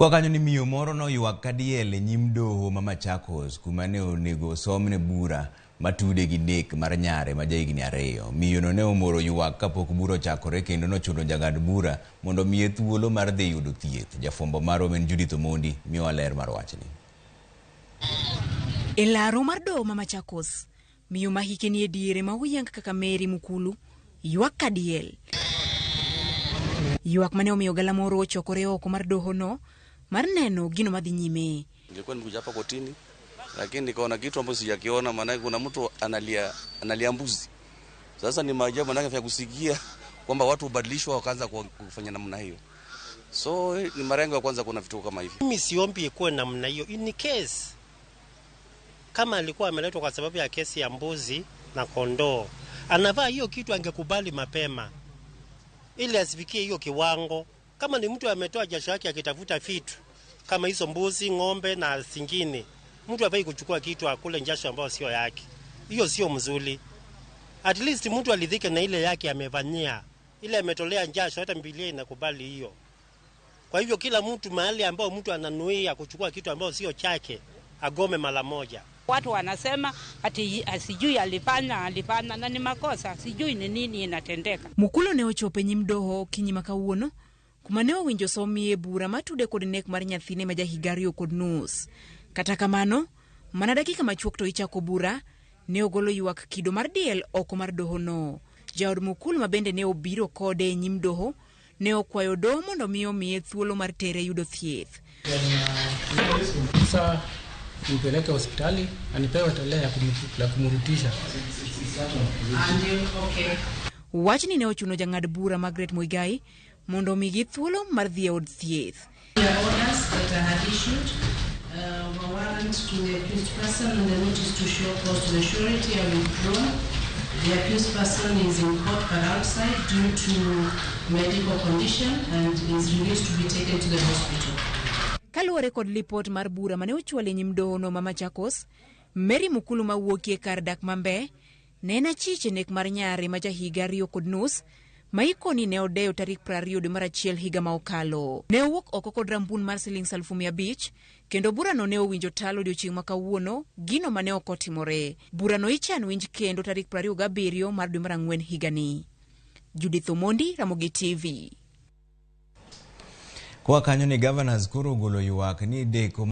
Kwa kanyo ni miyo moro no ywak kadiel e nyim doho ma Machakos kuma ne onego somne bura matude gi nek mar nyare ma jahigni 2. Miyo no ne omoro ywak kapok bura ochakore kendo nochuno jang'ad bura mondo miye thuolo mar dhi yudo thieth. Jafwambo marwa en Judith Omondi miyowa ler mar wachni. E laro mar doho ma Machakos, miyo ma hike ni e diere ma oyang kaka Mary Mukulu ywak kadiel. Ywak mane omiyo galamoro ochokore oko mar doho no mar neno gino madhi nyime. Nilikuwa nimekuja hapa kotini, lakini nikaona kitu ambacho sijakiona, maana kuna mtu analia mbuzi. Sasa ni maajabu maana vya kusikia kwamba watu ubadilishwa wakaanza kufanya namna hiyo. So ni mara yangu ya kwanza kuna vitu kama hivi. Mimi siombi ikuwe namna hiyo. In case kama alikuwa ameletwa kwa sababu ya kesi ya mbuzi na kondoo, anavaa hiyo kitu angekubali mapema ili asifikie hiyo kiwango. Kama ni mtu ametoa jasho yake akitafuta vitu kama hizo mbuzi, ng'ombe na singine, mtu hafai kuchukua kitu akule jasho ambayo sio yake. Hiyo sio mzuri. At least mtu alidhike na ile yake amefanyia, ile ametolea jasho, hata Biblia inakubali hiyo. Kwa hivyo kila mtu mahali ambao mtu ananuia kuchukua kitu ambao sio chake, agome mara moja. Watu wanasema ati asijui alifanya na ni makosa, sijui ni nini inatendeka. Mukulu ne ochope nyim doho kinyima kawuono kuma ne owinjo somie bura matude kod nek mar nyathine ma jahiga 2 kod nus. Kata kamano, mana dakika machuok to ichako bura, ne ogolo ywak kido mar diel oko mar doho no. Jaod Mukulu ma bende ne obiro kode nyim doho ne okwayo doho mondo miye thuolo mar tere yudo thieth. Nipeleke hospitali anipewe tolea ya kumrutisha. Wachni ne ochuno jang'ad bura Margaret Muigai mondo migi thuolo mar dhi od thieth. The accused person is in court but outside due to medical condition and is released to be taken to the hospital. Kaluwore kod lipot mar bura mane ochwale nyim doho no ma Machakos, Mary Mukulu ma wuokie kar dak Mambe ne en achich nek mar nyare ma jahiga 2 kod nus ma ikoni ne odeyo tarik 20 dwe mar achiel higa ma okalo. Ne owuok oko kod rambun mar Sh500 kendo bura no ne owinjo talo odiochieng' ma kawuono gino mane ok otimore. Bura no ichan winj kendo tarik 27 mar dwe mar 4 higa ni. Judith Omondi, Ramogi TV. Kwa kanyo ni governors koro golo ywak ni deko